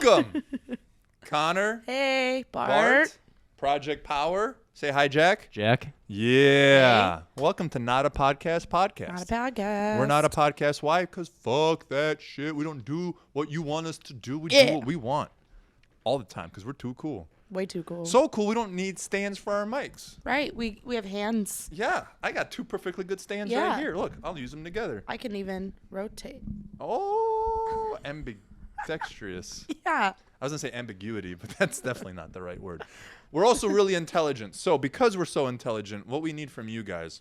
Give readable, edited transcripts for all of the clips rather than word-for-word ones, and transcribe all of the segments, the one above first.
Welcome, Connor. Hey, Bart. Project Power. Say hi, Jack. Jack. Yeah. Hey. Welcome to Not a Podcast podcast. Not a podcast. We're not a podcast. Why? Because fuck that shit. We don't do what you want us to do. We do what we want all the time because we're too cool. Way too cool. So cool, we don't need stands for our mics. Right. We have hands. Yeah. I got two perfectly good stands right here. Look, I'll use them together. I can even rotate. Oh, ambidextrous. Yeah. I was going to say ambiguity, but that's definitely not the right word. We're also really intelligent. So because we're so intelligent, what we need from you guys,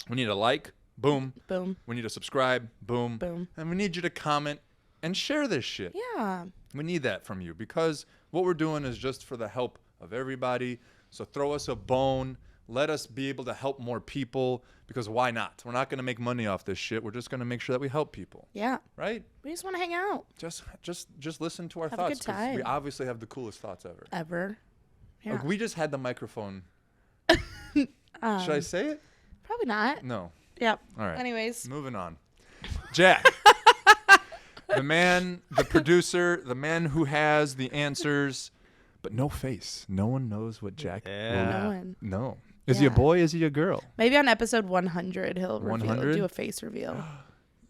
we need a like, boom. Boom. We need a subscribe, boom. Boom. And we need you to comment and share this shit. Yeah. We need that from you because what we're doing is just for the help of everybody. So throw us a bone. Let us be able to help more people because why not? We're not going to make money off this shit. We're just going to make sure that we help people. Yeah. Right? We just want to hang out. Just listen to our Have thoughts. a good time. We obviously have the coolest thoughts ever. Yeah. Like, we just had the microphone. Should I say it? Probably not. No. Yep. All right. Anyways. Moving on. Jack. The man, the producer, the man who has the answers, but no face. No one knows what Jack No one. No. Is he a boy? Is he a girl? Maybe on episode 100 he'll 100? do a face reveal.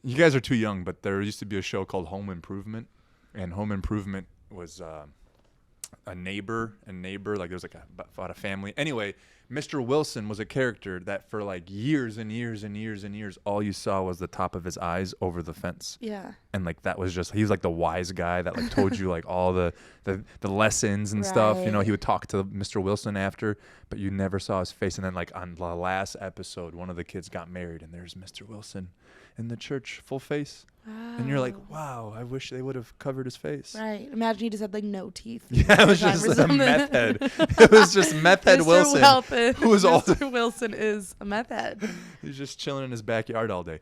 You guys are too young, but there used to be a show called Home Improvement, and Home Improvement was a neighbor, like there was like about a family. Anyway, Mr. Wilson was a character that for like years and years and years and years, all you saw was the top of his eyes over the fence. Yeah. And like that was just, he was like the wise guy that like told you like all the lessons and stuff. You know, he would talk to Mr. Wilson after, but you never saw his face. And then like on the last episode, one of the kids got married and there's Mr. Wilson in the church, full face. Wow. And you're like, wow, I wish they would have covered his face. Right. Imagine he just had like no teeth. Yeah, it was just a meth head. It was just meth head Wilson. Who was Mr. Wilson is a meth head. He's just chilling in his backyard all day.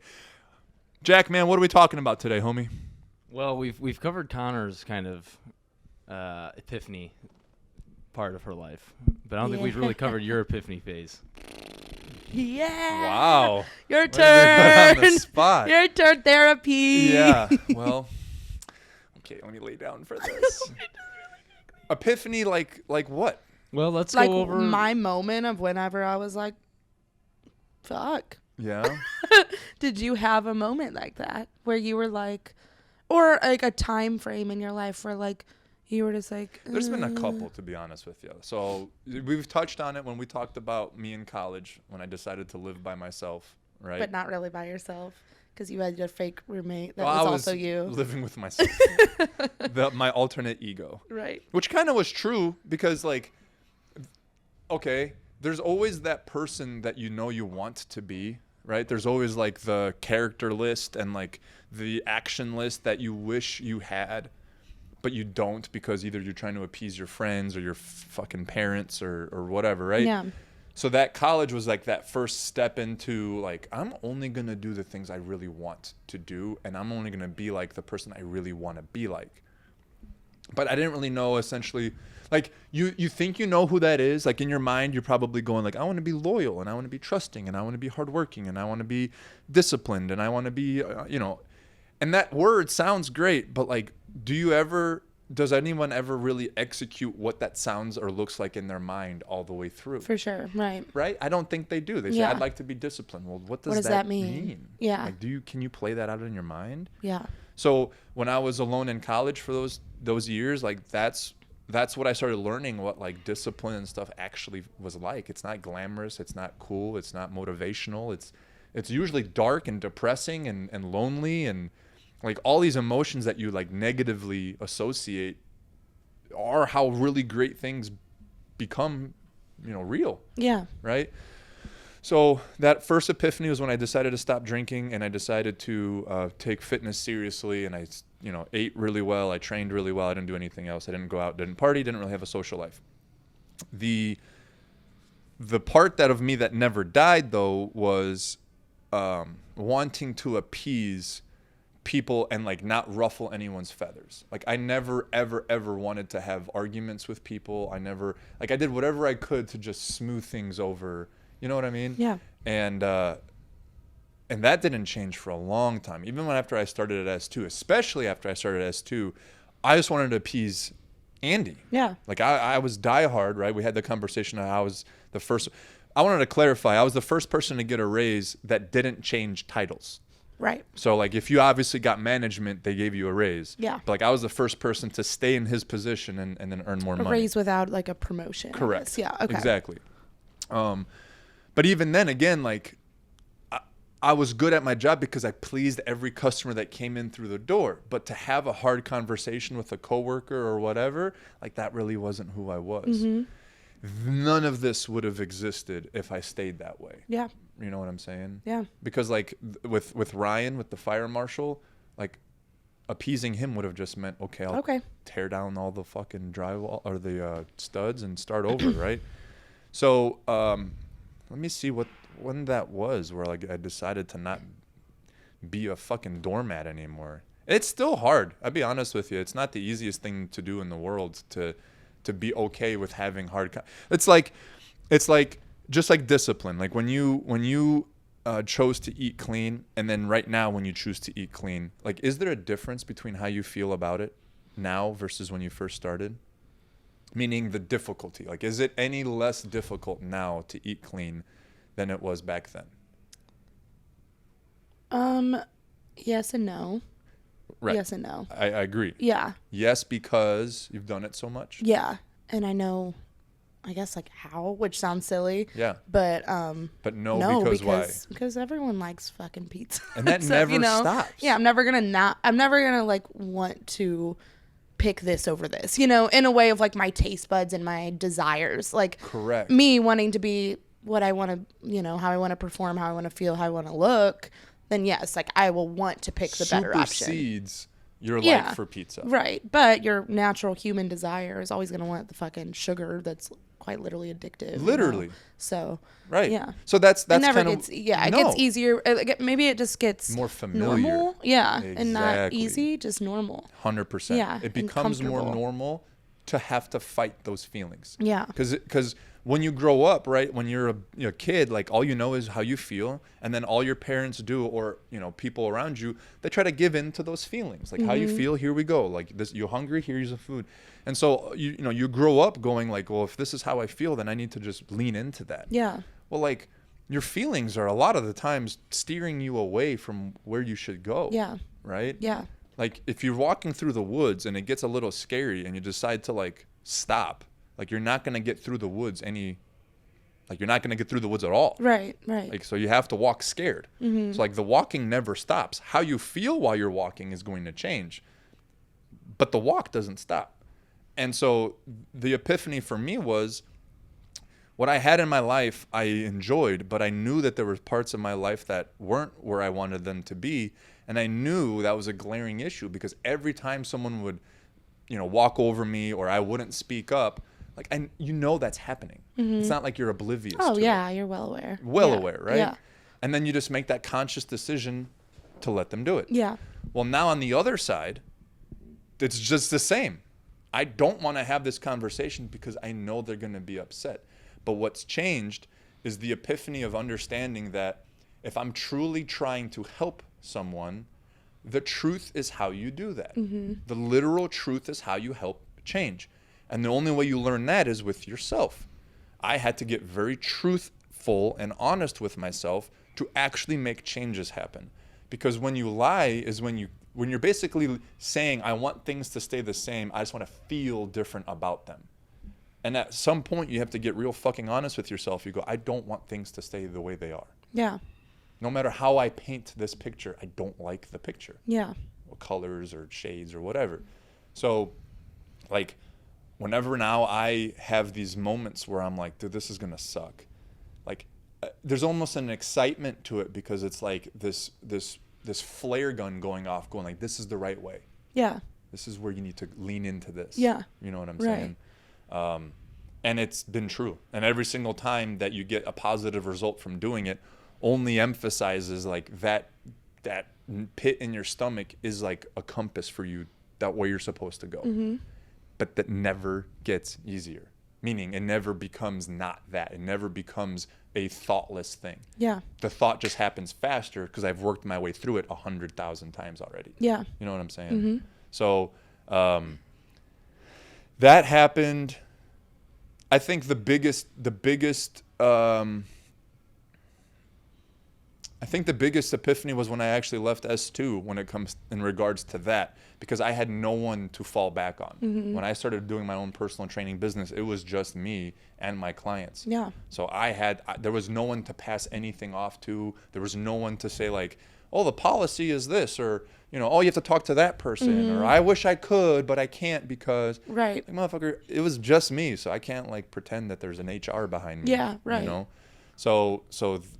Jack, man, what are we talking about today, homie? Well, we've covered Connor's kind of epiphany part of her life, but I don't think we've really covered your epiphany phase. Yeah. Wow. Your turn. On the spot. Your turn, therapy. Yeah. Well, okay, let me lay down for this. Epiphany, like what? Well, let's like go over my moment of whenever I was like, fuck. Yeah. Did you have a moment like that where you were like, or like a time frame in your life where like you were just like, There's been a couple, to be honest with you. So we've touched on it when we talked about me in college when I decided to live by myself, right? but not really by yourself because you had your fake roommate that Well, was I also you. living with myself, my alternate ego, Right. which kind of was true because like, okay, there's always that person that you know you want to be, right? There's always like the character list and like the action list that you wish you had, but you don't because either you're trying to appease your friends or your fucking parents or whatever, right? Yeah. So that college was like that first step into like, I'm only going to do the things I really want to do, and I'm only going to be like the person I really want to be like. But I didn't really know essentially, like you think you know who that is. Like in your mind, you're probably going like, I want to be loyal and I want to be trusting and I want to be hardworking and I want to be disciplined and I want to be, and that word sounds great, but like, does anyone ever really execute what that sounds or looks like in their mind all the way through? For sure. Right. Right? I don't think they do. They say, I'd like to be disciplined. Well, what does that mean? Yeah. Like, can you play that out in your mind? Yeah. So when I was alone in college for those years, like that's what I started learning what like discipline and stuff actually was like. It's not glamorous. It's not cool. It's not motivational. It's usually dark and depressing and lonely and like all these emotions that you like negatively associate are how really great things become, real. Yeah. Right. So that first epiphany was when I decided to stop drinking and I decided to take fitness seriously. And I, ate really well. I trained really well. I didn't do anything else. I didn't go out, didn't party, didn't really have a social life. The part of me that never died though was wanting to appease people and like not ruffle anyone's feathers. Like I never ever wanted to have arguments with people. I did whatever I could to just smooth things over, you know what I mean? Yeah. And that didn't change for a long time. Even after I started at S2, especially after I started at S2, I just wanted to appease Andy. Yeah. Like I was diehard, right? We had the conversation. I was the first. I wanted to clarify. I was the first person to get a raise that didn't change titles. Right. So like if you obviously got management, they gave you a raise. Yeah. But like I was the first person to stay in his position and then earn more money. A raise without like a promotion. I Correct. guess. Yeah. Okay. Exactly. But even then, again, like I was good at my job because I pleased every customer that came in through the door. But to have a hard conversation with a coworker or whatever, like that really wasn't who I was. Mm-hmm. None of this would have existed if I stayed that way. Yeah. You know what I'm saying? Yeah. Because like with Ryan, with the fire marshal, like appeasing him would have just meant, okay, I'll tear down all the fucking drywall or the studs and start over, right? So let me see when that was where like I decided to not be a fucking doormat anymore. It's still hard. I'll be honest with you. It's not the easiest thing to do in the world to be okay with having hard. It's like just like discipline. Like when you chose to eat clean, and then right now when you choose to eat clean, like is there a difference between how you feel about it now versus when you first started? Meaning the difficulty. Like is it any less difficult now to eat clean than it was back then? Yes and no. Right. Yes and no. I agree. Yeah. Yes, because you've done it so much. Yeah. And I know, I guess like how, which sounds silly. Yeah. But no, because why? Because everyone likes fucking pizza. And that So, never stops. Yeah, I'm never gonna like want to pick this over this, in a way of like my taste buds and my desires. Like Correct. Me wanting to be what I want to, how I want to perform, how I want to feel, how I want to look, then yes, like I will want to pick the better option. Supersedes your like for pizza. Right. But your natural human desire is always going to want the fucking sugar that's quite literally addictive. Literally. So. Right. Yeah. So that's it never kind gets, of. Yeah. It gets easier. Maybe it just gets more familiar. Normal. Yeah. Exactly. And not easy, just normal. 100%. Yeah. It becomes more normal to have to fight those feelings. Yeah. Because when you grow up, right, when you're a kid, like all you know is how you feel, and then all your parents do, or people around you, they try to give in to those feelings, like how you feel. Here we go, like this. You're hungry. Here's the food, and so you grow up going like, well, if this is how I feel, then I need to just lean into that. Yeah. Well, like your feelings are a lot of the times steering you away from where you should go. Yeah. Right. Yeah. Like if you're walking through the woods and it gets a little scary and you decide to like stop. Like you're not going to get through the woods you're not going to get through the woods at all. Right. Like, so you have to walk scared. Mm-hmm. So like the walking never stops. How you feel while you're walking is going to change, but the walk doesn't stop. And so the epiphany for me was what I had in my life, I enjoyed, but I knew that there were parts of my life that weren't where I wanted them to be. And I knew that was a glaring issue because every time someone would, walk over me or I wouldn't speak up, like, and that's happening. Mm-hmm. It's not like you're oblivious to yeah, it. You're well aware. Aware, right? Yeah. And then you just make that conscious decision to let them do it. Yeah. Well, now on the other side, it's just the same. I don't want to have this conversation because I know they're going to be upset. But what's changed is the epiphany of understanding that if I'm truly trying to help someone, the truth is how you do that. Mm-hmm. The literal truth is how you help change. And the only way you learn that is with yourself. I had to get very truthful and honest with myself to actually make changes happen. Because when you lie is when you're basically saying, I want things to stay the same, I just want to feel different about them. And at some point you have to get real fucking honest with yourself. You go, I don't want things to stay the way they are. Yeah. No matter how I paint this picture, I don't like the picture. Yeah. Or colors or shades or whatever. So like whenever now I have these moments where I'm like, dude, this is going to suck. Like there's almost an excitement to it because it's like this flare gun going off, going like, this is the right way. Yeah. This is where you need to lean into this. Yeah. You know what I'm right. saying? And it's been true. And every single time that you get a positive result from doing it, only emphasizes like that pit in your stomach is like a compass for you, that way you're supposed to go. Mm-hmm. But that never gets easier. Meaning it never becomes not that. It never becomes a thoughtless thing. Yeah. The thought just happens faster because I've worked my way through it 100,000 times already. Yeah. You know what I'm saying? Mm-hmm. So That happened. I think the biggest epiphany was when I actually left S2 when it comes in regards to that, because I had no one to fall back on. When I started doing my own personal training business, it was just me and my clients. Yeah. So there was no one to pass anything off to. There was no one to say like, oh, the policy is this, or, oh, you have to talk to that person, or I wish I could, but I can't because, Right. like, motherfucker, it was just me, so I can't like pretend that there's an HR behind me. Yeah, right. So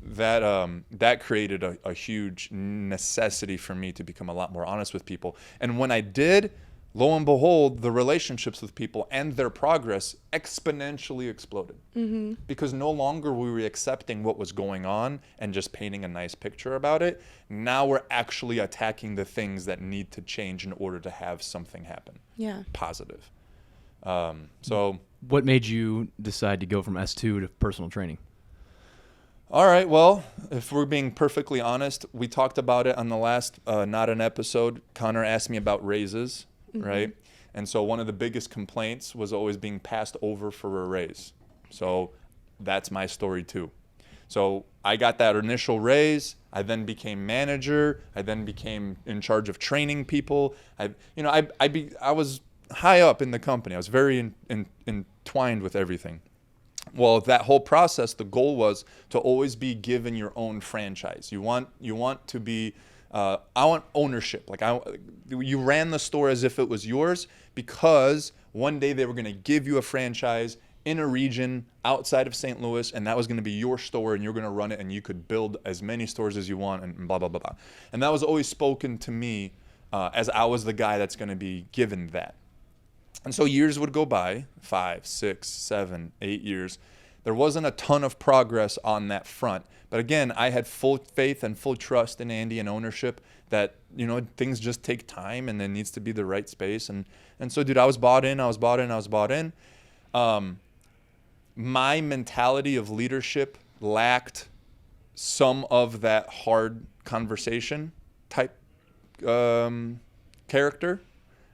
that created a huge necessity for me to become a lot more honest with people. And when I did, lo and behold, the relationships with people and their progress exponentially exploded. Because no longer were we accepting what was going on and just painting a nice picture about it. Now we're actually attacking the things that need to change in order to have something happen. Yeah. Positive. So What made you decide to go from S2 to personal training? all right, well, if we're being perfectly honest, we talked about it on the last Not an Episode. Connor asked me about raises, right? And so one of the biggest complaints was always being passed over for a raise. So that's my story too. So I got that initial raise. I then became manager. I then became in charge of training people. I was high up in the company. I was very entwined with everything. Well, that whole process, the goal was to always be given your own franchise. You want to be, I want ownership. Like you ran the store as if it was yours, because one day they were going to give you a franchise in a region outside of St. Louis, and that was going to be your store, and you're going to run it, and you could build as many stores as you want, and blah, blah, blah, blah. And that was always spoken to me as I was the guy that's going to be given that. And so years would go by, 5, 6, 7, 8 years. There wasn't a ton of progress on that front. But again, I had full faith and full trust in Andy and ownership that, things just take time and there needs to be the right space. And so, dude, I was bought in. My mentality of leadership lacked some of that hard conversation type character.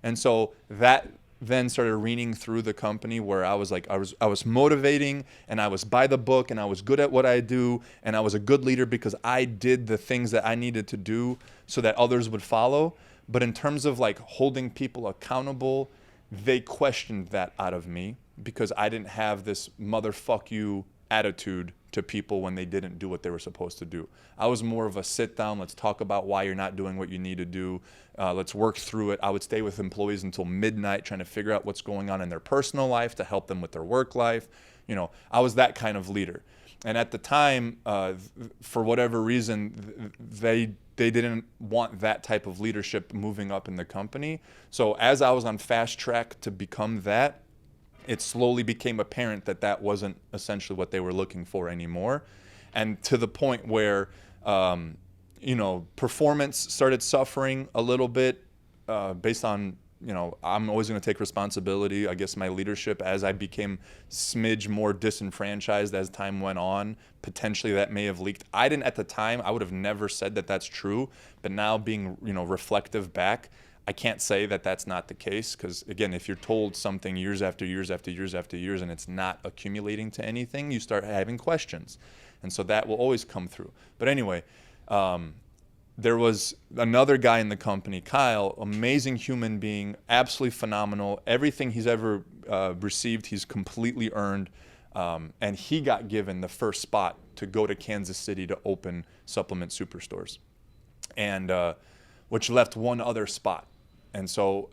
And so that then started reading through the company, where I was motivating, and I was by the book, and I was good at what I do, and I was a good leader because I did the things that I needed to do so that others would follow. But in terms of like holding people accountable, they questioned that out of me, because I didn't have this motherfuck you attitude to people when they didn't do what they were supposed to do. I was more of a sit down, let's talk about why you're not doing what you need to do. Let's work through it. I would stay with employees until midnight trying to figure out what's going on in their personal life to help them with their work life. I was that kind of leader. And at the time, for whatever reason, they didn't want that type of leadership moving up in the company. So as I was on fast track to become that, it slowly became apparent that that wasn't essentially what they were looking for anymore. And to the point where, performance started suffering a little bit based on, I'm always going to take responsibility. I guess my leadership, as I became smidge more disenfranchised as time went on, potentially that may have leaked. I didn't at the time. I would have never said that that's true. But now being, reflective back, I can't say that that's not the case, because again, if you're told something years after years after years after years and it's not accumulating to anything, you start having questions. And so that will always come through. But anyway, there was another guy in the company, Kyle, amazing human being, absolutely phenomenal. Everything he's ever received, he's completely earned. And he got given the first spot to go to Kansas City to open supplement superstores, and which left one other spot. And so,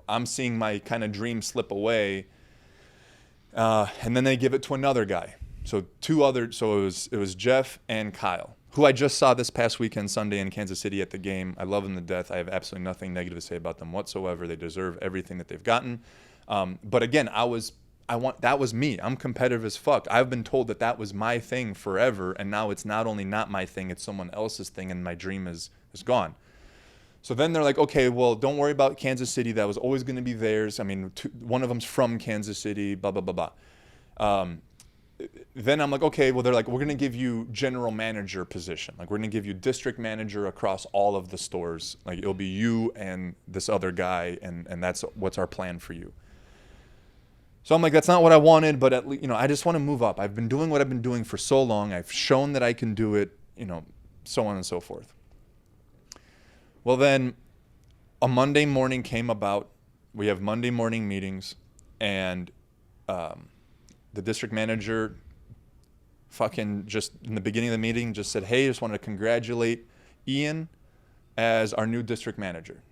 I'm seeing my kind of dream slip away. And then they give it to another guy. So it was Jeff and Kyle, who I just saw this past weekend, Sunday, in Kansas City at the game. I love them to death. I have absolutely nothing negative to say about them whatsoever. They deserve everything that they've gotten. But again, that was me. I'm competitive as fuck. I've been told that was my thing forever, and now it's not only not my thing, it's someone else's thing, and my dream is gone. So then they're like, okay, well, don't worry about Kansas City. That was always going to be theirs. I mean, one of them's from Kansas City, blah, blah, blah, blah. then I'm like, okay, well, they're like, we're going to give you general manager position. Like, we're going to give you district manager across all of the stores. Like, it'll be you and this other guy, and that's what's our plan for you. So I'm like, that's not what I wanted, but at least, I just want to move up. I've been doing what I've been doing for so long. I've shown that I can do it, so on and so forth. Well, then a Monday morning came about. We have Monday morning meetings, and the district manager fucking just in the beginning of the meeting just said, hey, I just wanted to congratulate Ian as our new district manager.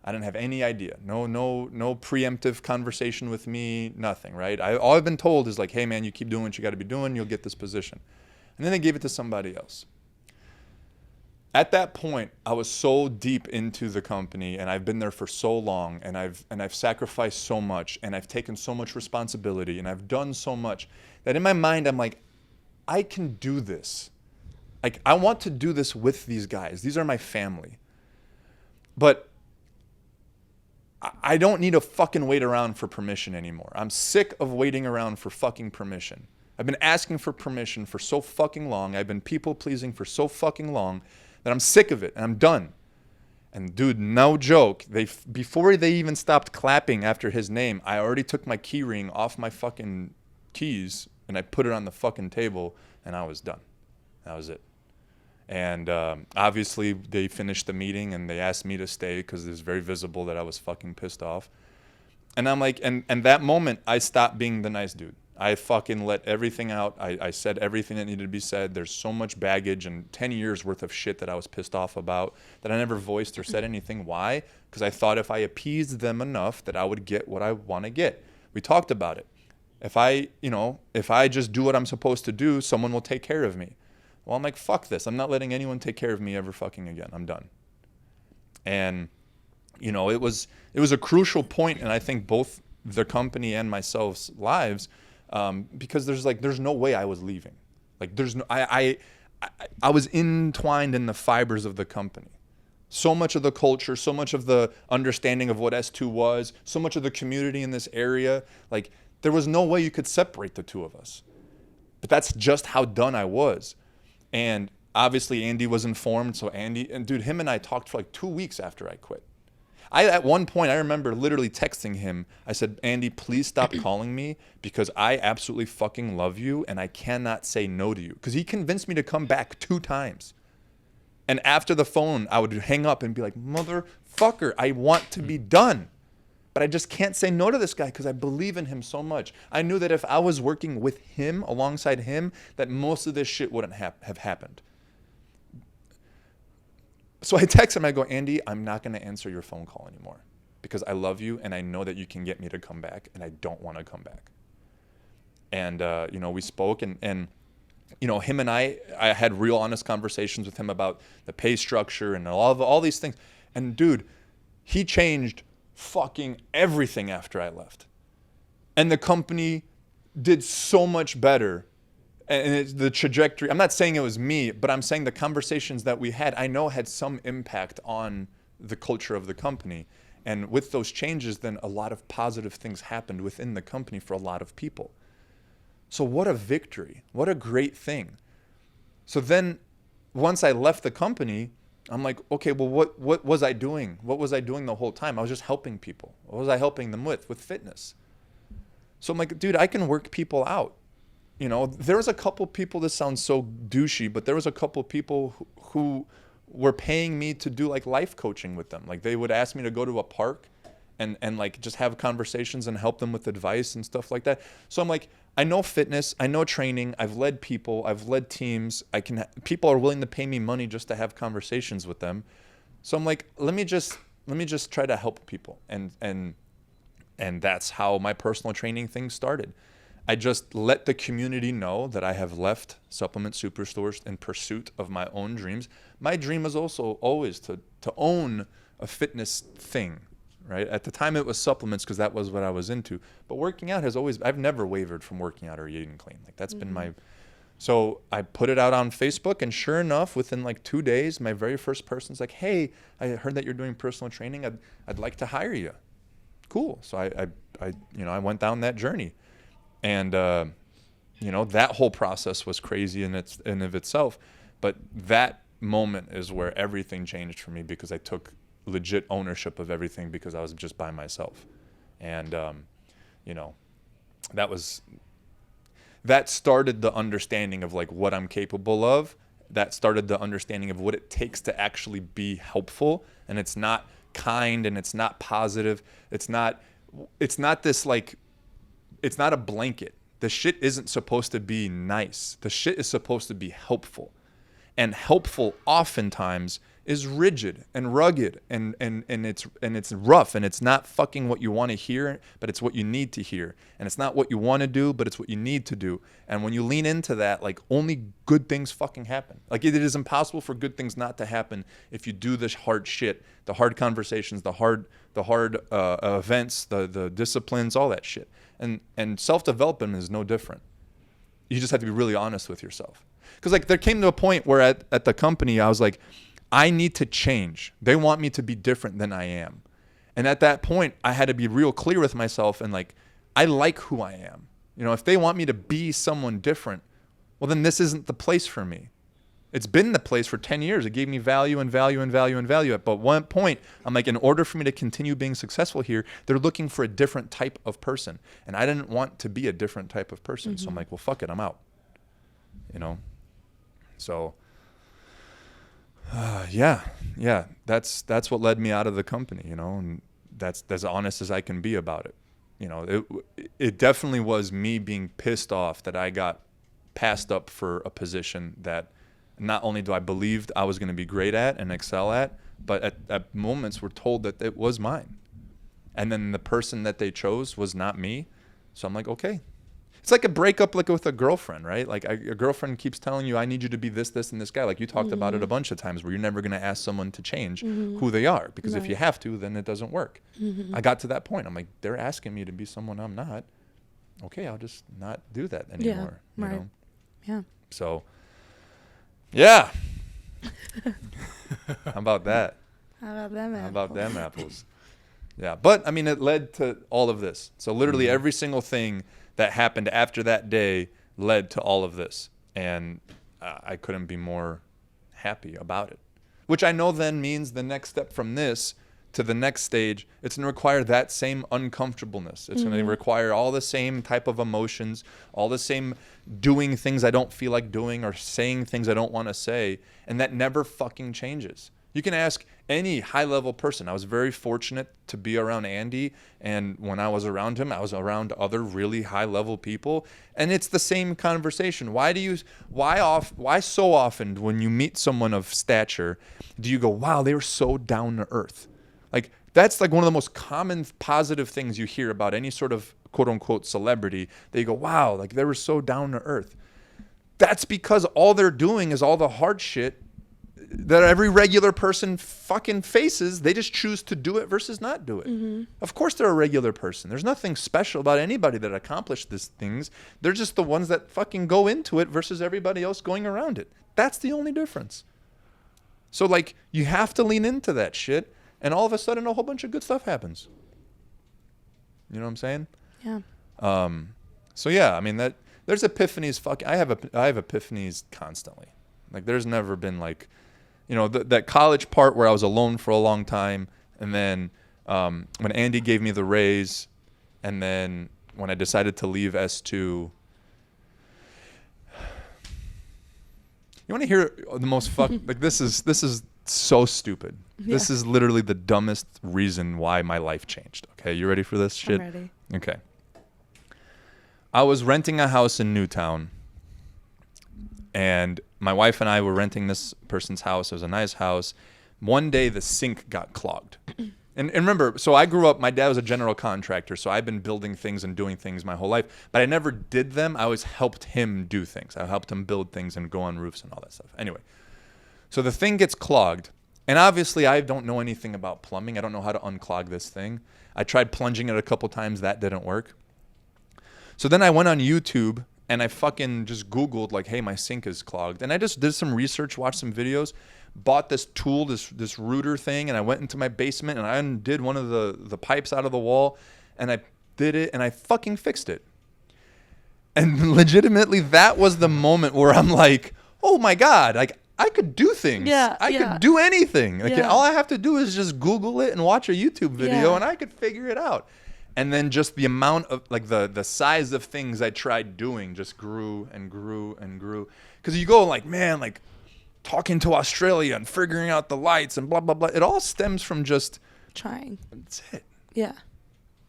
I didn't have any idea. No preemptive conversation with me, nothing, right? All I've been told is like, hey man, you keep doing what you got to be doing, you'll get this position. And then they gave it to somebody else. At that point, I was so deep into the company, and I've been there for so long, and I've sacrificed so much, and I've taken so much responsibility, and I've done so much that in my mind I'm like, I can do this. Like, I want to do this with these guys. These are my family. But I don't need to fucking wait around for permission anymore. I'm sick of waiting around for fucking permission. I've been asking for permission for so fucking long. I've been people pleasing for so fucking long that I'm sick of it and I'm done. And dude, no joke, before they even stopped clapping after his name, I already took my key ring off my fucking keys and I put it on the fucking table and I was done. That was it. And obviously they finished the meeting and they asked me to stay because it was very visible that I was fucking pissed off. And I'm like, and that moment I stopped being the nice dude. I fucking let everything out. I said everything that needed to be said. There's so much baggage and 10 years worth of shit that I was pissed off about that I never voiced or said anything. Why? Because I thought if I appeased them enough that I would get what I want to get. We talked about it. If I just do what I'm supposed to do, someone will take care of me. Well, I'm like, fuck this. I'm not letting anyone take care of me ever fucking again. I'm done. And, it was a crucial point, and I think both the company and myself's lives, because there's no way I was leaving. Like, I was entwined in the fibers of the company. So much of the culture, so much of the understanding of what S2 was, so much of the community in this area, like, there was no way you could separate the two of us. But that's just how done I was. And obviously Andy was informed. So him and I talked for like 2 weeks after I quit. At one point, I remember literally texting him. I said, Andy, please stop calling me because I absolutely fucking love you and I cannot say no to you. Because he convinced me to come back 2 times. And after the phone, I would hang up and be like, motherfucker, I want to be done. But I just can't say no to this guy because I believe in him so much. I knew that if I was working with him, alongside him, that most of this shit wouldn't have happened. So I text him, I go, Andy, I'm not going to answer your phone call anymore because I love you and I know that you can get me to come back and I don't want to come back. And, we spoke and him and I had real honest conversations with him about the pay structure and all these things. And dude, he changed fucking everything after I left. And the company did so much better. And the trajectory, I'm not saying it was me, but I'm saying the conversations that we had, I know had some impact on the culture of the company. And with those changes, then a lot of positive things happened within the company for a lot of people. So what a victory. What a great thing. So then once I left the company, I'm like, okay, well, what was I doing? What was I doing the whole time? I was just helping people. What was I helping them with fitness? So I'm like, dude, I can work people out. There was a couple people, this sounds so douchey, but there was a couple people who were paying me to do like life coaching with them. Like they would ask me to go to a park and like just have conversations and help them with advice and stuff like that. So I'm like, I know fitness, I know training, I've led people, I've led teams. People are willing to pay me money just to have conversations with them. So I'm like, let me just try to help people. And that's how my personal training thing started. I just let the community know that I have left Supplement Superstores in pursuit of my own dreams. My dream was also always to own a fitness thing, right? At the time it was supplements because that was what I was into. But working out I've never wavered from working out or eating clean. Like that's been my, so I put it out on Facebook and sure enough, within like 2 days, my very first person's like, hey, I heard that you're doing personal training. I'd like to hire you. Cool. So I went down that journey. And that whole process was crazy in of itself. But that moment is where everything changed for me, because I took legit ownership of everything, because I was just by myself. And, that started the understanding of like what I'm capable of. That started the understanding of what it takes to actually be helpful. And it's not kind, and it's not positive. It's not this like, it's not a blanket. The shit isn't supposed to be nice. The shit is supposed to be helpful. And helpful oftentimes is rigid and rugged, and it's rough, and it's not fucking what you want to hear, but it's what you need to hear. And it's not what you want to do, but it's what you need to do. And when you lean into that, like, only good things fucking happen. Like, it is impossible for good things not to happen if you do this hard shit, the hard conversations, the hard events, the disciplines, all that shit. And self-development is no different. You just have to be really honest with yourself. Because like there came to a point where at the company I was like, I need to change. They want me to be different than I am. And at that point I had to be real clear with myself, and like, I like who I am. If they want me to be someone different, well then this isn't the place for me. It's been the place for 10 years. It gave me value and value and value and value. But one point, I'm like, in order for me to continue being successful here, they're looking for a different type of person. And I didn't want to be a different type of person. So I'm like, well, fuck it, I'm out. So, yeah, that's what led me out of the company, and that's as honest as I can be about it. It definitely was me being pissed off that I got passed up for a position that not only do I believed I was going to be great at and excel at, but at moments were told that it was mine. And then the person that they chose was not me. So I'm like, okay. It's like a breakup, like with a girlfriend, right? Like a girlfriend keeps telling you, I need you to be this, and this guy. Like you talked about it a bunch of times, where you're never going to ask someone to change who they are, because if you have to, then it doesn't work. I got to that point. I'm like, they're asking me to be someone I'm not. Okay, I'll just not do that anymore. Yeah, right. Yeah. So, yeah. How about that? How about them apples? How about them apples? Yeah, but I mean, it led to all of this. So literally every single thing that happened after that day led to all of this. And I couldn't be more happy about it. Which I know then means the next step from this to the next stage, it's going to require that same uncomfortableness. It's going to require all the same type of emotions, all the same doing things I don't feel like doing, or saying things I don't want to say. And that never fucking changes. You can ask any high-level person. I was very fortunate to be around Andy, and when I was around him, I was around other really high-level people, and it's the same conversation. Why so often when you meet someone of stature do you go, wow, they were so down to earth? Like, that's like one of the most common positive things you hear about any sort of quote-unquote celebrity. They go, wow, like they were so down to earth. That's because all they're doing is all the hard shit that every regular person fucking faces. They just choose to do it versus not do it. Of course they're a regular person. There's nothing special about anybody that accomplished these things. They're just the ones that fucking go into it versus everybody else going around it. That's the only difference. So like, you have to lean into that shit, and all of a sudden a whole bunch of good stuff happens. You know what I'm saying? Yeah. So yeah, I mean, that there's epiphanies. I have epiphanies constantly. Like, there's never been like, that college part where I was alone for a long time, and then when Andy gave me the raise, and then when I decided to leave S2. You want to hear the most like, this is so stupid. Yeah. This is literally the dumbest reason why my life changed. Okay, you ready for this shit? I'm ready. Okay. I was renting a house in Newtown, and my wife and I were renting this person's house. It was a nice house. One day the sink got clogged. And remember, so I grew up, my dad was a general contractor, so I've been building things and doing things my whole life, but I never did them. I always helped him do things. I helped him build things and go on roofs and all that stuff. Anyway, so the thing gets clogged, and obviously I don't know anything about plumbing. I don't know how to unclog this thing. I tried plunging it a couple times. That didn't work. So then I went on YouTube, and I fucking just Googled, like, hey, my sink is clogged. And I just did some research, watched some videos, bought this tool, this router thing, and I went into my basement, and I undid one of the pipes out of the wall, and I did it, and I fucking fixed it. And legitimately, that was the moment where I'm like, oh my God, like I could do things. Yeah, I yeah. could do anything. Like Yeah. all I have to do is just Google it and watch a YouTube video Yeah. and I could figure it out. And then just the amount of like the size of things I tried doing just grew and grew and grew. Because you go like, man, like talking to Australia and figuring out the lights and blah, blah, blah. It all stems from just, Trying. that's it. Yeah.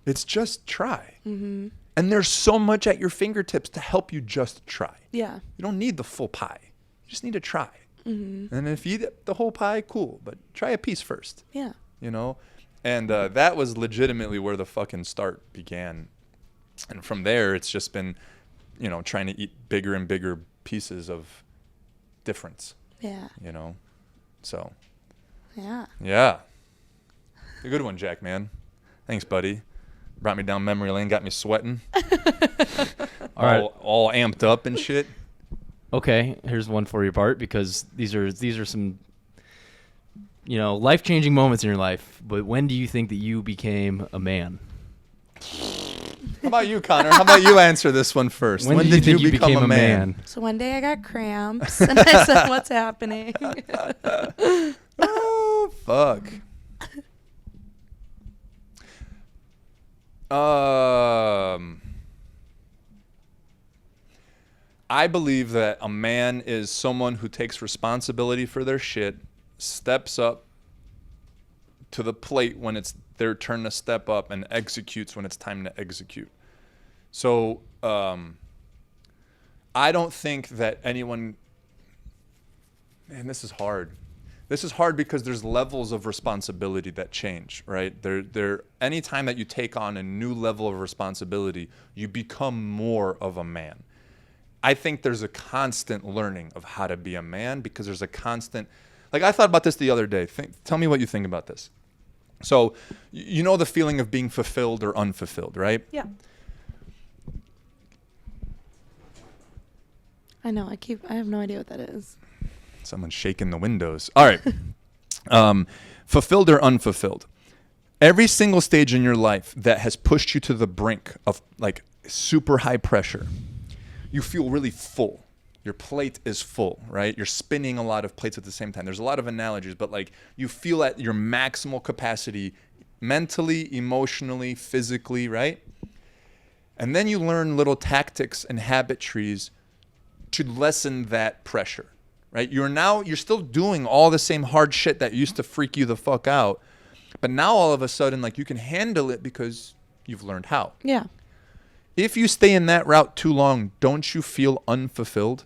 It's just try. Mm-hmm. And there's so much at your fingertips to help you just try. Yeah. You don't need the full pie. You just need to try. Mm-hmm. And if you eat the whole pie, cool. But try a piece first. Yeah. You know? And that was legitimately where the fucking start began. And from there, it's just been, you know, trying to eat bigger and bigger pieces of difference. Yeah. You know? So, Yeah. yeah. A good one, Jack, man. Thanks, buddy. Brought me down memory lane, got me sweating. All right. All amped up and shit. Okay, here's one for you, Bart, because these are some, you know, life-changing moments in your life. But when do you think that you became a man? How about you, Connor? How about you answer this one first? When did think you become a man? So one day I got cramps and I said, what's happening? Oh, fuck. I believe that a man is someone who takes responsibility for their shit, steps up to the plate when it's their turn to step up, and executes when it's time to execute. So I don't think that anyone, man, this is hard. This is hard because there's levels of responsibility that change, right? Anytime that you take on a new level of responsibility, you become more of a man. I think there's a constant learning of how to be a man because there's a constant, like I thought about this the other day. Tell me what you think about this. So, you know the feeling of being fulfilled or unfulfilled, right? Yeah. I know. I have no idea what that is. Someone's shaking the windows. All right. Fulfilled or unfulfilled. Every single stage in your life that has pushed you to the brink of like super high pressure, you feel really full. Your plate is full, right? You're spinning a lot of plates at the same time. There's a lot of analogies, but like you feel at your maximal capacity mentally, emotionally, physically, right? And then you learn little tactics and habit trees to lessen that pressure, right? You're still doing all the same hard shit that used to freak you the fuck out, but now all of a sudden, like you can handle it because you've learned how. Yeah. If you stay in that route too long, don't you feel unfulfilled?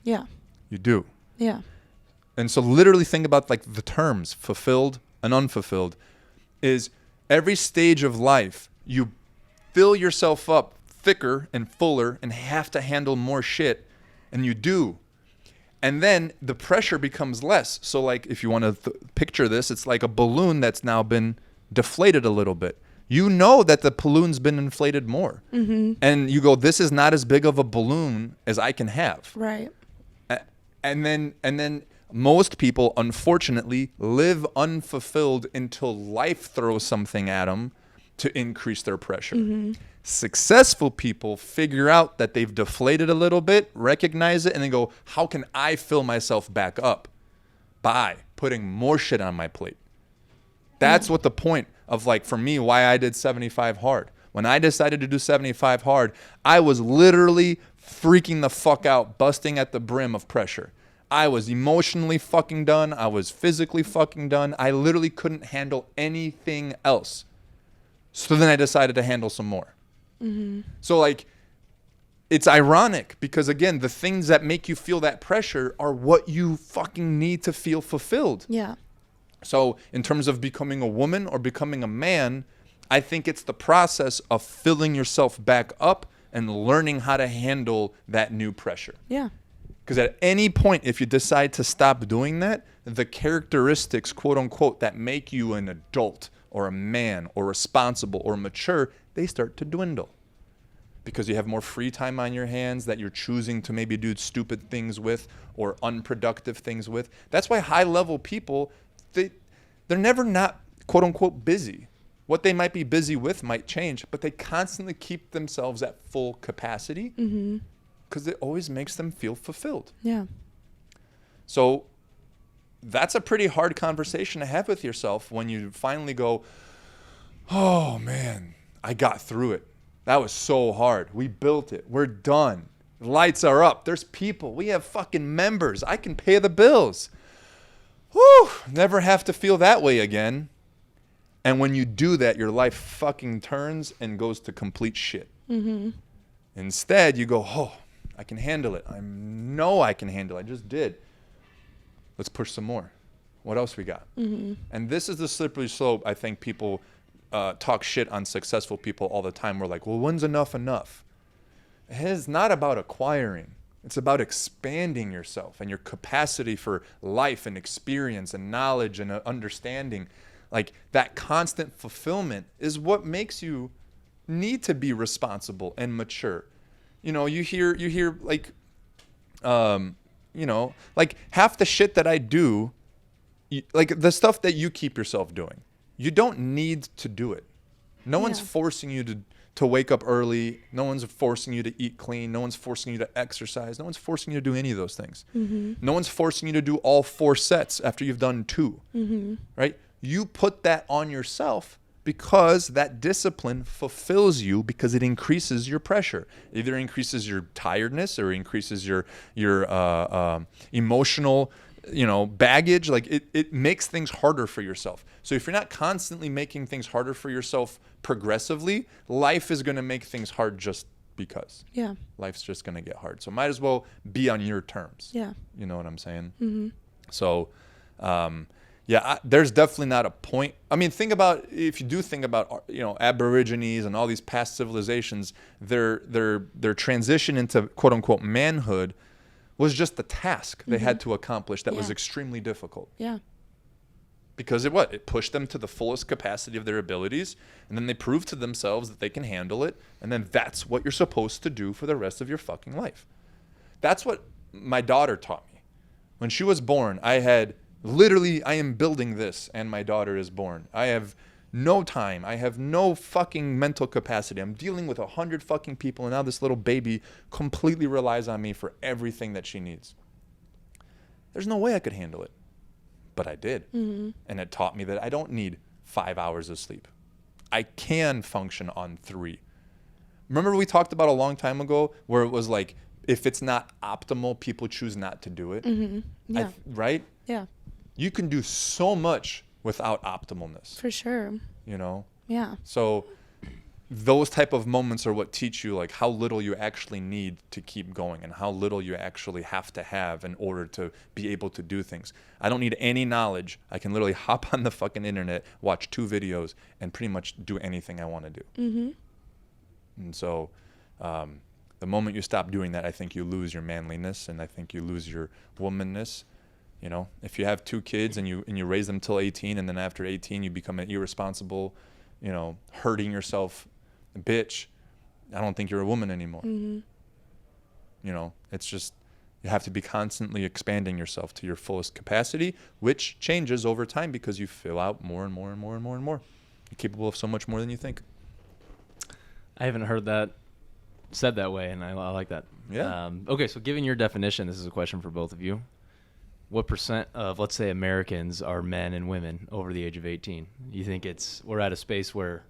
Yeah. You do. Yeah. And so literally think about like the terms fulfilled and unfulfilled is every stage of life, you fill yourself up thicker and fuller and have to handle more shit, and you do. And then the pressure becomes less. So like if you want to picture this, it's like a balloon that's now been deflated a little bit. You know that the balloon's been inflated more. Mm-hmm. And you go, this is not as big of a balloon as I can have. Right. And then most people, unfortunately, live unfulfilled until life throws something at them to increase their pressure. Mm-hmm. Successful people figure out that they've deflated a little bit, recognize it, and then go, how can I fill myself back up? By putting more shit on my plate. That's what the point of, like, for me, why I did 75 hard. When I decided to do 75 hard, I was literally freaking the fuck out, busting at the brim of pressure. I was emotionally fucking done. I was physically fucking done. I literally couldn't handle anything else. So then I decided to handle some more. Mm-hmm. So, like, it's ironic because, again, the things that make you feel that pressure are what you fucking need to feel fulfilled. Yeah. So in terms of becoming a woman or becoming a man, I think it's the process of filling yourself back up and learning how to handle that new pressure. Yeah. Because at any point, if you decide to stop doing that, the characteristics, quote unquote, that make you an adult or a man or responsible or mature, they start to dwindle. Because you have more free time on your hands that you're choosing to maybe do stupid things with or unproductive things with. That's why high level people, they're never not, quote unquote, busy. What they might be busy with might change, but they constantly keep themselves at full capacity because it always makes them feel fulfilled. Yeah. So that's a pretty hard conversation to have with yourself when you finally go, oh man, I got through it. That was so hard. We built it. We're done. Lights are up. There's people. We have fucking members. I can pay the bills. Whew, never have to feel that way again. And when you do that, your life fucking turns and goes to complete shit. Instead, you go, oh, I can handle it. I know I can handle it. I just did. Let's push some more. What else we got? And this is the slippery slope. I think people talk shit on successful people all the time. We're like, well, when's enough enough? It is not about acquiring. It's about expanding yourself and your capacity for life and experience and knowledge and understanding. Like that constant fulfillment is what makes you need to be responsible and mature. You know, you hear like, you know, like half the shit that I do, like the stuff that you keep yourself doing, you don't need to do it. No one's forcing you to wake up early. No one's forcing you to eat clean. No one's forcing you to exercise. No one's forcing you to do any of those things. No one's forcing you to do all 4 sets after you've done 2, right? You put that on yourself because that discipline fulfills you because it increases your pressure. Either increases your tiredness or increases your emotional, you know, baggage. Like it makes things harder for yourself. So if you're not constantly making things harder for yourself progressively, life is going to make things hard just because. Yeah. Life's just going to get hard. So might as well be on your terms. Yeah. You know what I'm saying? So, there's definitely not a point. I mean, think about, if you do think about, you know, Aborigines and all these past civilizations, their transition into quote unquote manhood was just a task they had to accomplish that was extremely difficult. Yeah. Because it pushed them to the fullest capacity of their abilities, and then they proved to themselves that they can handle it, and then that's what you're supposed to do for the rest of your fucking life. That's what my daughter taught me. When she was born, I am building this, and my daughter is born. I have no time. I have no fucking mental capacity. I'm dealing with 100 fucking people, and now this little baby completely relies on me for everything that she needs. There's no way I could handle it. But I did. And it taught me that I don't need 5 hours of sleep. I can function on 3. Remember we talked about a long time ago where it was like, if it's not optimal, people choose not to do it. Yeah. Right? Yeah. You can do so much without optimalness. For sure. You know? Yeah. So those type of moments are what teach you like how little you actually need to keep going and how little you actually have to have in order to be able to do things. I don't need any knowledge. I can literally hop on the fucking internet, watch 2 videos, and pretty much do anything I want to do. And so the moment you stop doing that, I think you lose your manliness, and I think you lose your womanness. You know, if you have 2 kids and you raise them till 18, and then after 18 you become an irresponsible, you know, hurting yourself bitch, I don't think you're a woman anymore. You know, it's just, you have to be constantly expanding yourself to your fullest capacity, which changes over time because you fill out more and more and more and more and more. You're capable of so much more than you think. I haven't heard that said that way, and I like that. Yeah. Okay, so given your definition, this is a question for both of you. What percent of, let's say, Americans are men and women over the age of 18? You think we're at a space where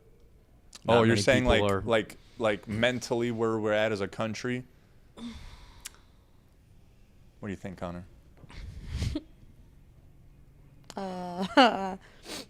you're saying like mentally where we're at as a country? What do you think, Connor?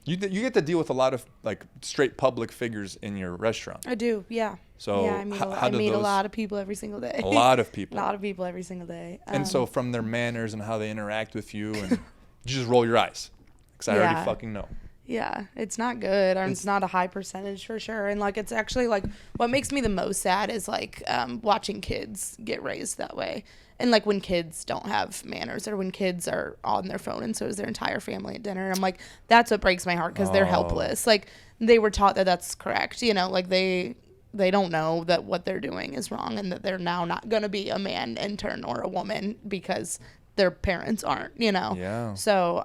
You get to deal with a lot of like straight public figures in your restaurant. I do, yeah. So yeah, I meet a lot of people every single day. A lot of people. A lot of people every single day. And so from their manners and how they interact with you, and you just roll your eyes because I already fucking know. Yeah, it's not good. It's not a high percentage for sure. And like, it's actually like what makes me the most sad is like watching kids get raised that way. And like when kids don't have manners, or when kids are on their phone and so is their entire family at dinner. And I'm like, that's what breaks my heart because they're helpless. Like they were taught that that's correct. You know, like they don't know that what they're doing is wrong and that they're now not going to be a man intern or a woman because their parents aren't, you know? Yeah. So,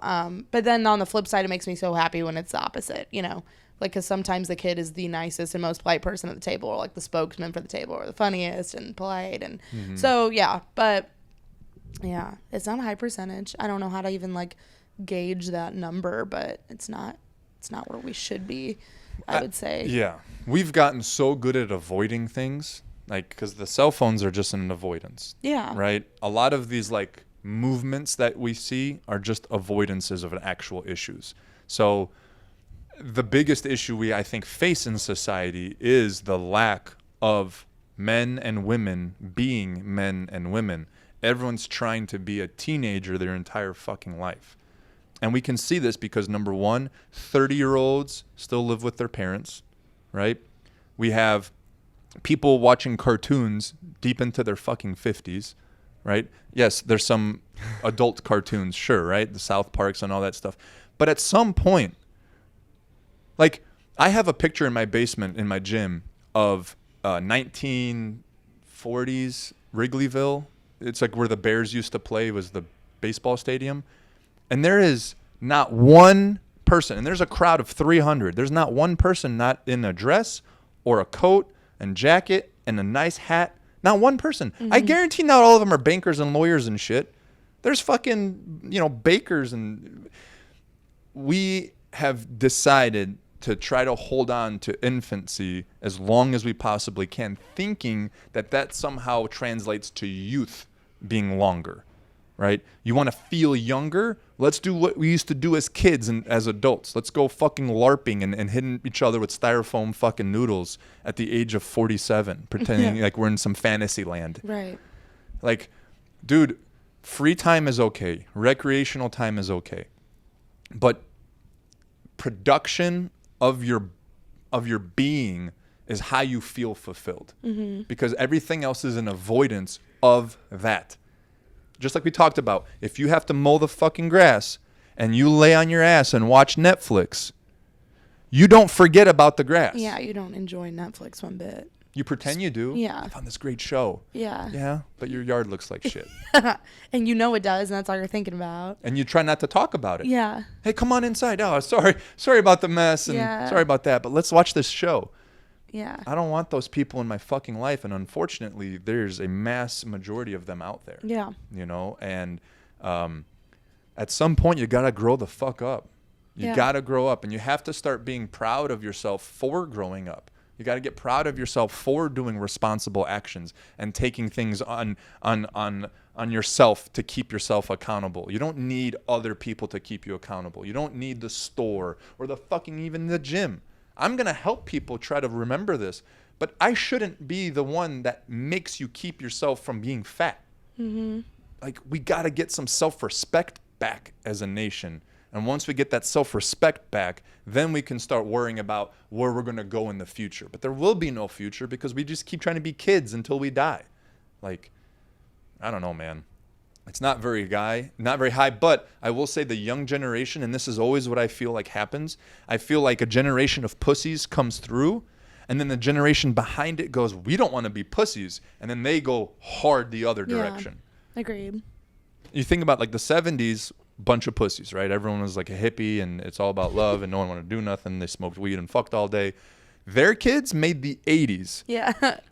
but then on the flip side, it makes me so happy when it's the opposite, you know, Like, because sometimes the kid is the nicest and most polite person at the table, or like the spokesman for the table, or the funniest and polite. And so, yeah, but yeah, it's not a high percentage. I don't know how to even like gauge that number, but it's not where we should be, I would say. Yeah. We've gotten so good at avoiding things, like, because the cell phones are just an avoidance. Yeah. Right? A lot of these, like, movements that we see are just avoidances of actual issues. So the biggest issue I think, face in society is the lack of men and women being men and women. Everyone's trying to be a teenager their entire fucking life. And we can see this because, number one, 30-year-olds still live with their parents, right? We have people watching cartoons deep into their fucking 50s, right? Yes, there's some adult cartoons, sure, right? The South Parks and all that stuff. But at some point, like, I have a picture in my basement in my gym of 1940s Wrigleyville. It's like where the Bears used to play, was the baseball stadium. And there is not one person, and there's a crowd of 300. There's not one person not in a dress or a coat and jacket and a nice hat. Not one person. I guarantee not all of them are bankers and lawyers and shit. There's fucking, bakers. And we have decided to try to hold on to infancy as long as we possibly can, thinking that somehow translates to youth being longer. Right? You want to feel younger? Let's do what we used to do as kids and as adults. Let's go fucking LARPing and hitting each other with styrofoam fucking noodles at the age of 47, pretending like we're in some fantasy land. Right. Like, dude, free time is okay. Recreational time is okay. But production of your being is how you feel fulfilled. Because everything else is an avoidance of that. Just like we talked about, if you have to mow the fucking grass and you lay on your ass and watch Netflix, you don't forget about the grass. Yeah, you don't enjoy Netflix one bit. You pretend you do. Yeah. I found this great show. Yeah. Yeah, but your yard looks like shit. And you know it does, and that's all you're thinking about. And you try not to talk about it. Yeah. Hey, come on inside. Oh, sorry about the mess and sorry about that, but let's watch this show. Yeah. I don't want those people in my fucking life, and unfortunately, there's a mass majority of them out there. Yeah. And at some point, you gotta grow the fuck up. You gotta grow up, and you have to start being proud of yourself for growing up. You gotta get proud of yourself for doing responsible actions and taking things on yourself to keep yourself accountable. You don't need other people to keep you accountable. You don't need the store or the fucking even the gym. I'm going to help people try to remember this, but I shouldn't be the one that makes you keep yourself from being fat. Like, we got to get some self-respect back as a nation. And once we get that self-respect back, then we can start worrying about where we're going to go in the future. But there will be no future because we just keep trying to be kids until we die. Like, I don't know, man. It's not very high, but I will say the young generation, and this is always what I feel like happens, I feel like a generation of pussies comes through, and then the generation behind it goes, we don't want to be pussies, and then they go hard the other direction. Agreed. You think about like the 70s, bunch of pussies, right? Everyone was like a hippie, and it's all about love, and no one wanted to do nothing. They smoked weed and fucked all day. Their kids made the 80s,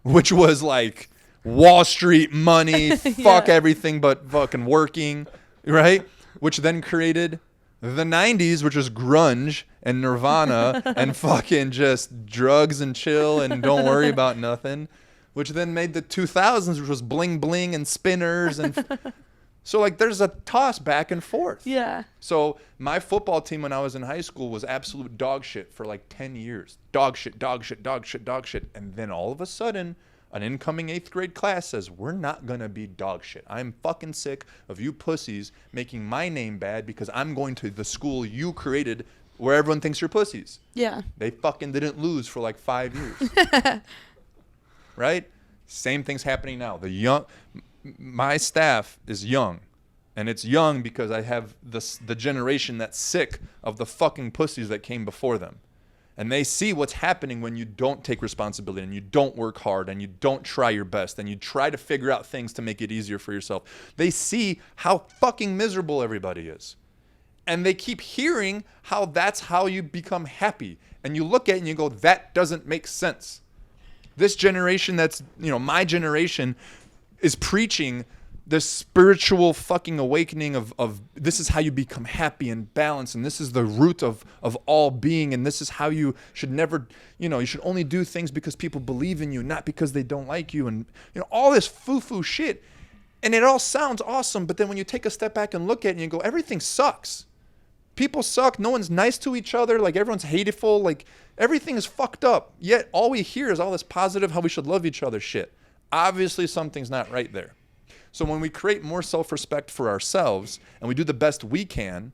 which was like Wall Street money, fuck everything but fucking working, right? Which then created the 90s, which was grunge and Nirvana and fucking just drugs and chill and don't worry about nothing, which then made the 2000s, which was bling bling and spinners. And so like there's a toss back and forth. Yeah. So my football team when I was in high school was absolute dog shit for like 10 years. Dog shit, dog shit, dog shit, dog shit. And then all of a sudden, an incoming 8th grade class says, we're not going to be dog shit. I'm fucking sick of you pussies making my name bad because I'm going to the school you created where everyone thinks you're pussies. Yeah. They fucking didn't lose for like 5 years. Right? Same thing's happening now. My staff is young. And it's young because I have the generation that's sick of the fucking pussies that came before them. And they see what's happening when you don't take responsibility and you don't work hard and you don't try your best and you try to figure out things to make it easier for yourself. They see how fucking miserable everybody is. And they keep hearing how that's how you become happy. And you look at it and you go, that doesn't make sense. This generation that's, my generation is preaching this spiritual fucking awakening of this is how you become happy and balanced, and this is the root of all being, and this is how you should never, you should only do things because people believe in you, not because they don't like you, and all this foo-foo shit. And it all sounds awesome, but then when you take a step back and look at it and you go, everything sucks. People suck. No one's nice to each other. Like, everyone's hateful. Like, everything is fucked up. Yet all we hear is all this positive, how we should love each other shit. Obviously, something's not right there. So when we create more self-respect for ourselves and we do the best we can,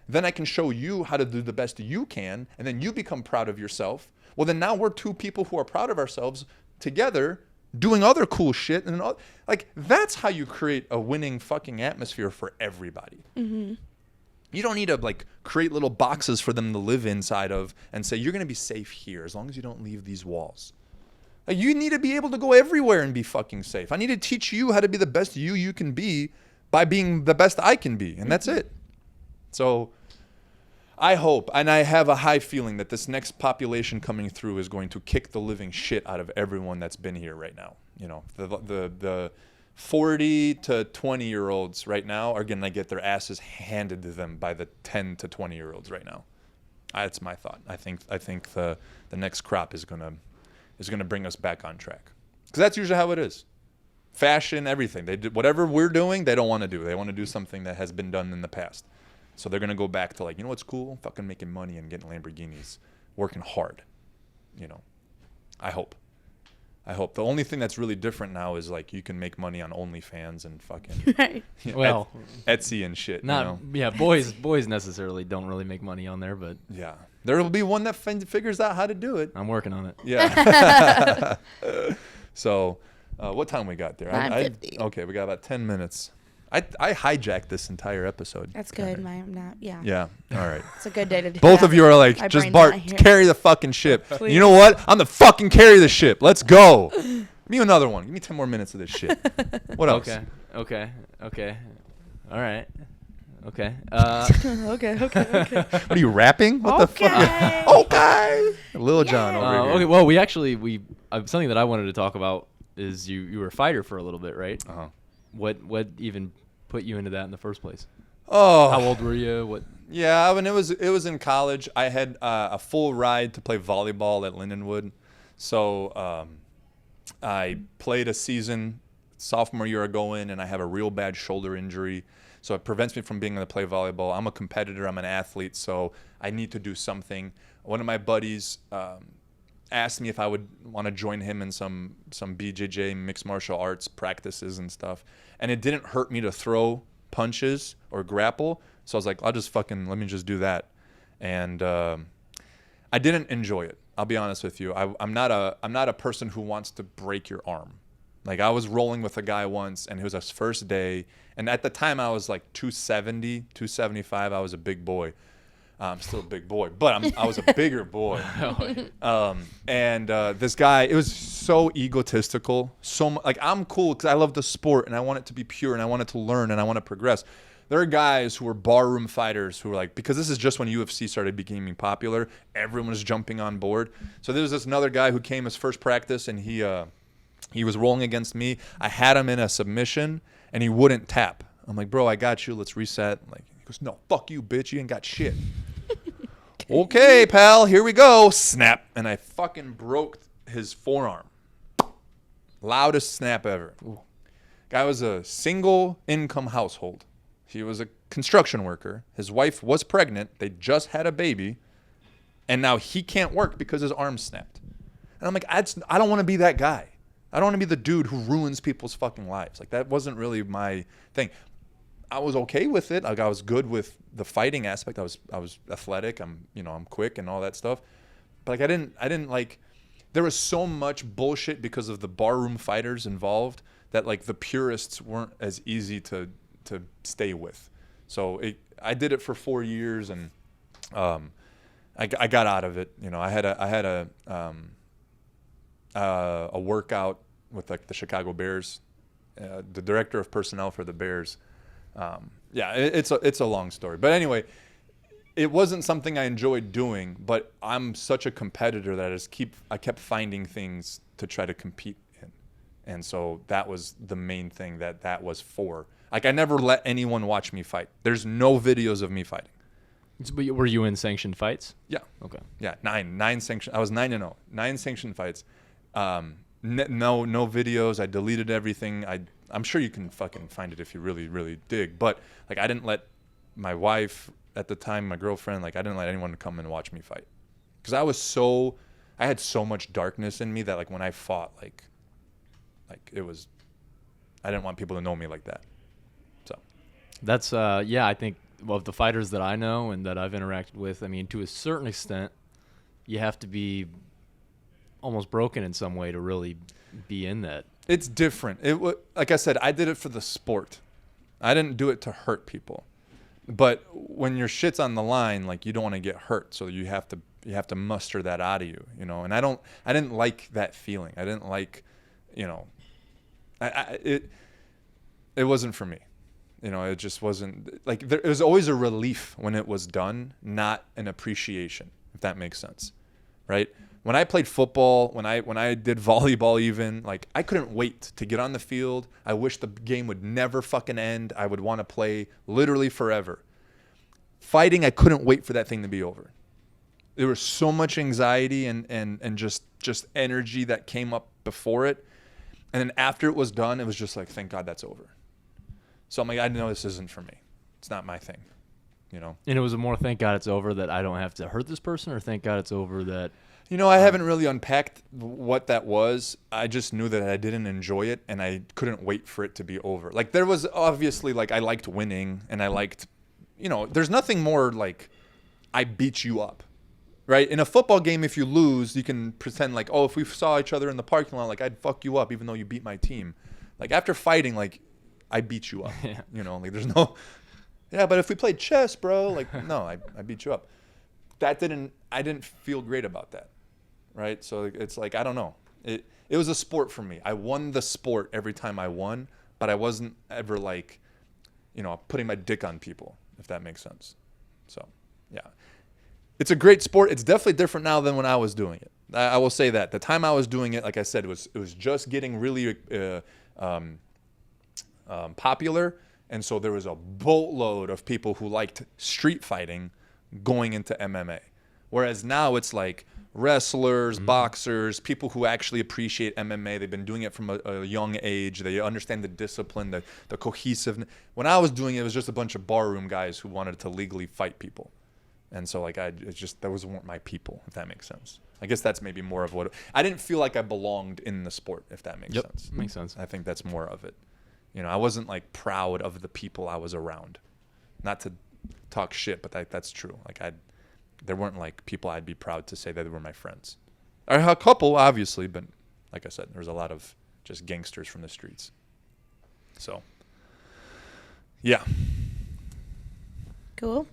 then I can show you how to do the best you can, and then you become proud of yourself. Well, then now we're two people who are proud of ourselves together doing other cool shit. And like, that's how you create a winning fucking atmosphere for everybody. Mm-hmm. You don't need to like create little boxes for them to live inside of and say, you're going to be safe here as long as you don't leave these walls. Like, you need to be able to go everywhere and be fucking safe. I need to teach you how to be the best you can be by being the best I can be. And that's it. So I hope, and I have a high feeling that this next population coming through is going to kick the living shit out of everyone that's been here right now. The 40 to 20-year-olds right now are going to get their asses handed to them by the 10 to 20-year-olds right now. That's my thought. I think the next crop is going to bring us back on track. Because that's usually how it is. Fashion, everything. They did whatever we're doing, they don't want to do. They want to do something that has been done in the past. So they're going to go back to, like, you know what's cool? Fucking making money and getting Lamborghinis. Working hard. I hope. The only thing that's really different now is, like, you can make money on OnlyFans and fucking Right. Etsy and shit. Yeah, boys necessarily don't really make money on there, but yeah, there will be one that figures out how to do it. I'm working on it. Yeah. So, what time we got there? 9:50. Okay, we got about 10 minutes. I hijacked this entire episode. That's good. I'm not. Yeah. Yeah. All right. It's a good day to do Both that. of you are like, My just brain's Bart, not here. carry the fucking ship. Please. You know what? I'm the fucking carry the ship. Let's go. Give me another one. Give me 10 more minutes of this shit. What else? Okay. All right. Okay. okay. What are you rapping? What the fuck? Okay. Little John over here. Okay. Well, we something that I wanted to talk about is you were a fighter for a little bit, right? Uh-huh. What even put you into that in the first place? Oh. How old were you? What? Yeah, I mean, it was in college. I had a full ride to play volleyball at Lindenwood. So I played a season sophomore year ago and I have a real bad shoulder injury. So it prevents me from being able to play volleyball. I'm a competitor. I'm an athlete. So I need to do something. One of my buddies asked me if I would want to join him in some BJJ, mixed martial arts practices and stuff. And it didn't hurt me to throw punches or grapple. So I was like, let me just do that. And I didn't enjoy it. I'll be honest with you. I'm not a person who wants to break your arm. Like, I was rolling with a guy once, and it was his first day. And at the time, I was like 270, 275. I was a big boy. I'm still a big boy, but I was a bigger boy. This guy, it was so egotistical. Like, I'm cool because I love the sport, and I want it to be pure, and I want it to learn, and I want to progress. There are guys who are barroom fighters who are like, because this is just when UFC started becoming popular, everyone was jumping on board. So there was this another guy who came his first practice, and he was rolling against me. I had him in a submission, and he wouldn't tap. I'm like, bro, I got you. Let's reset. Like, he goes, no, fuck you, bitch. You ain't got shit. Okay, pal, here we go. Snap. And I fucking broke his forearm. Loudest snap ever. Ooh. Guy was a single income household. He was a construction worker. His wife was pregnant. They just had a baby. And now he can't work because his arm snapped. And I'm like, I don't want to be that guy. I don't want to be the dude who ruins people's fucking lives. Like, that wasn't really my thing. I was okay with it. Like, I was good with the fighting aspect. I was athletic. I'm quick and all that stuff. But like, I didn't like, there was so much bullshit because of the barroom fighters involved that like the purists weren't as easy to stay with. So I did it for 4 years and I got out of it. I had a workout with like the Chicago Bears, the director of personnel for the Bears. It's a long story, but anyway, it wasn't something I enjoyed doing, but I'm such a competitor that I kept finding things to try to compete in. And so that was the main thing that was for. Like, I never let anyone watch me fight. There's no videos of me fighting. But were you in sanctioned fights? Yeah. Okay. Yeah, nine sanctioned. I was 9-0, 9 sanctioned fights. No videos. I deleted everything. I'm sure you can fucking find it if you really, really dig. But like, I didn't let my wife at the time, my girlfriend, like, I didn't let anyone come and watch me fight, because I had so much darkness in me that, like, when I fought, like it was, I didn't want people to know me like that. So that's yeah, I think of the fighters that I know and that I've interacted with, I mean, to a certain extent, you have to be almost broken in some way to really be in that. It's different. Like I said, I did it for the sport. I didn't do it to hurt people. But when your shit's on the line, like, you don't want to get hurt, so you have to muster that out of you, you know. And I didn't like that feeling. I didn't like, you know, it wasn't for me. You know, it just wasn't, like, it was always a relief when it was done, not an appreciation, if that makes sense, right? When I played football, when I did volleyball even, like, I couldn't wait to get on the field. I wish the game would never fucking end. I would want to play literally forever. Fighting, I couldn't wait for that thing to be over. There was so much anxiety and just energy that came up before it. And then after it was done, it was just like, thank God that's over. So I'm like, I know this isn't for me. It's not my thing, you know? And it was a more thank God it's over that I don't have to hurt this person, or thank God it's over that... You know, I haven't really unpacked what that was. I just knew that I didn't enjoy it, and I couldn't wait for it to be over. Like, there was obviously, like, I liked winning, and I liked, you know, there's nothing more like I beat you up, right? In a football game, if you lose, you can pretend like, oh, if we saw each other in the parking lot, like, I'd fuck you up even though you beat my team. Like, after fighting, like, I beat you up, you know, like, there's no, yeah, but if we played chess, bro, like, no, I beat you up. I didn't feel great about that. Right. So it's like, I don't know. It was a sport for me. I won the sport every time I won, but I wasn't ever, like, you know, putting my dick on people, if that makes sense. So, yeah, it's a great sport. It's definitely different now than when I was doing it. I will say that the time I was doing it, like I said, it was just getting really popular. And so there was a boatload of people who liked street fighting going into MMA. Whereas now it's like wrestlers, boxers, people who actually appreciate MMA. They've been doing it from a young age. They understand the discipline, the cohesiveness. When I was doing it, it was just a bunch of barroom guys who wanted to legally fight people. And so, like, those weren't my people, if that makes sense. I guess that's maybe more of what, I didn't feel like I belonged in the sport, if that makes sense. Makes sense. I think that's more of it. You know, I wasn't, like, proud of the people I was around. Not to talk shit, but that's true. Like, there weren't, like, people I'd be proud to say that they were my friends. I had a couple, obviously, but like I said, there was a lot of just gangsters from the streets. So, yeah. Cool.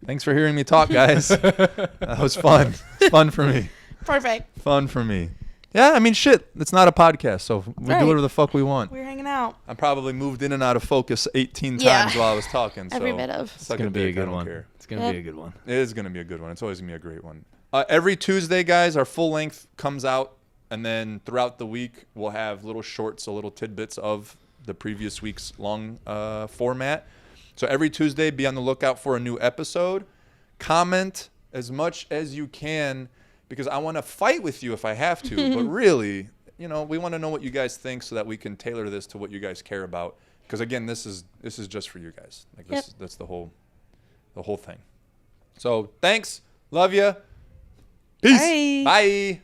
Thanks for hearing me talk, guys. That was fun. It's fun for me. Perfect. Fun for me. Yeah, I mean, shit. It's not a podcast, so we do whatever the fuck we want. We're hanging out. I probably moved in and out of focus 18 times while I was talking. So every bit of. It's going to be a good one. It's going to be a good one. It is going to be a good one. It's always going to be a great one. Every Tuesday, guys, our full length comes out. And then throughout the week, we'll have little shorts, little tidbits of the previous week's long format. So every Tuesday, be on the lookout for a new episode. Comment as much as you can, because I want to fight with you if I have to. But really, you know, we want to know what you guys think so that we can tailor this to what you guys care about. Because, again, this is just for you guys. Like, that's the whole thing. So thanks. Love you. Peace. Bye. Bye.